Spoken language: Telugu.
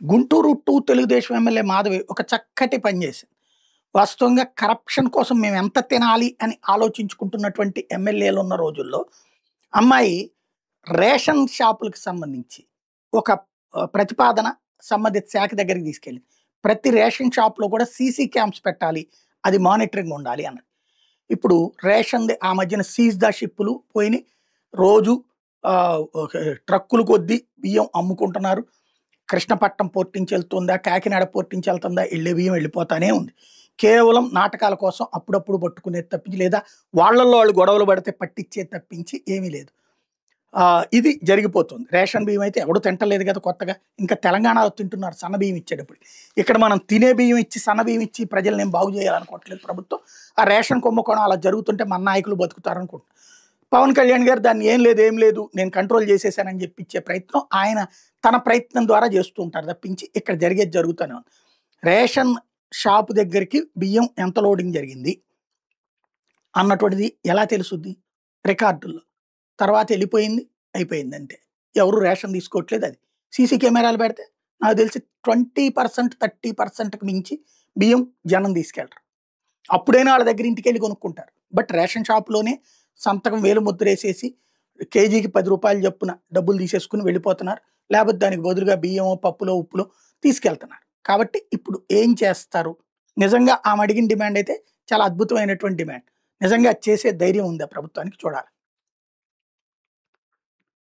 గుంటూరు 2 తెలుగుదేశం ఎమ్మెల్యే మాధవి ఒక చక్కటి పని చేసింది. వాస్తవంగా కరప్షన్ కోసం మేము ఎంత తినాలి అని ఆలోచించుకుంటున్నటువంటి ఎమ్మెల్యేలు ఉన్న రోజుల్లో, అమ్మాయి రేషన్ షాపులకు సంబంధించి ఒక ప్రతిపాదన సంబంధిత శాఖ దగ్గరికి తీసుకెళ్ళింది. ప్రతి రేషన్ షాప్‌లో కూడా సీసీ క్యామ్స్ పెట్టాలి. అది మానిటరింగ్ ఉండాలి అన్నది. ఇప్పుడు రేషన్‌ది ఆ మధ్యన సీజ్ ద షిప్పులు పోయినాయి. రోజు ఒక ట్రక్కులు కొద్దీ బియ్యం అమ్ముకుంటున్నారు. కృష్ణపట్నం పోర్ట్ నుంచి వెళ్తుందా, కాకినాడ పోర్ట్ నుంచి వెళ్తుందా, ఎళ్ళే బియ్యం వెళ్ళిపోతానే ఉంది. కేవలం నాటకాల కోసం అప్పుడప్పుడు పట్టుకునేది తప్పించి, లేదా వాళ్ళల్లో వాళ్ళు గొడవలు పడితే పట్టించేది తప్పించి ఏమీ లేదు. ఇది జరిగిపోతుంది. రేషన్ బియ్యం అయితే ఎవడు తింటలేదు కదా కొత్తగా. ఇంకా తెలంగాణలో తింటున్నారు సన్న బియ్యం ఇచ్చేటప్పుడు. ఇక్కడ మనం తినే బియ్యం ఇచ్చి, సన్న బియ్యం ఇచ్చి ప్రజల్ని ఏం బాగు చేయాలనుకోవట్లేదు ప్రభుత్వం. ఆ రేషన్ కుంభకోణం అలా జరుగుతుంటే మన నాయకులు బతుకుతారనుకుంటున్నారు. పవన్ కళ్యాణ్ గారు దాన్ని ఏం లేదు నేను కంట్రోల్ చేసేసానని చెప్పి ఇచ్చే ప్రయత్నం ఆయన తన ప్రయత్నం ద్వారా చేస్తూ ఉంటారు తప్పించి ఇక్కడ జరిగేది జరుగుతూనే ఉంది. రేషన్ షాపు దగ్గరికి బియ్యం ఎంత లోడింగ్ జరిగింది అన్నటువంటిది ఎలా తెలుసుద్ది? రికార్డుల్లో. తర్వాత వెళ్ళిపోయింది, అయిపోయింది అంతే. ఎవరు రేషన్ తీసుకోవట్లేదు అది. సీసీ కెమెరాలు పెడితే నాకు తెలిసి 20%, 30%కి మించి బియ్యం జనం తీసుకెళ్ళరు. అప్పుడైనా వాళ్ళ దగ్గర ఇంటికెళ్ళి కొనుక్కుంటారు. బట్ రేషన్ షాప్‌లోనే సంతకం వేలు ముద్రేసేసి కేజీకి రూ. 10 చొప్పున డబ్బులు తీసేసుకొని వెళ్ళిపోతున్నారు. లేకపోతే దానికి బదులుగా బియ్యమో, పప్పులో, ఉప్పులో తీసుకెళ్తున్నారు. కాబట్టి ఇప్పుడు ఏం చేస్తారు? నిజంగా ఆమె అడిగిన డిమాండ్ అయితే చాలా అద్భుతమైనటువంటి డిమాండ్. నిజంగా అది చేసే ధైర్యం ఉందా ప్రభుత్వానికి చూడాలి.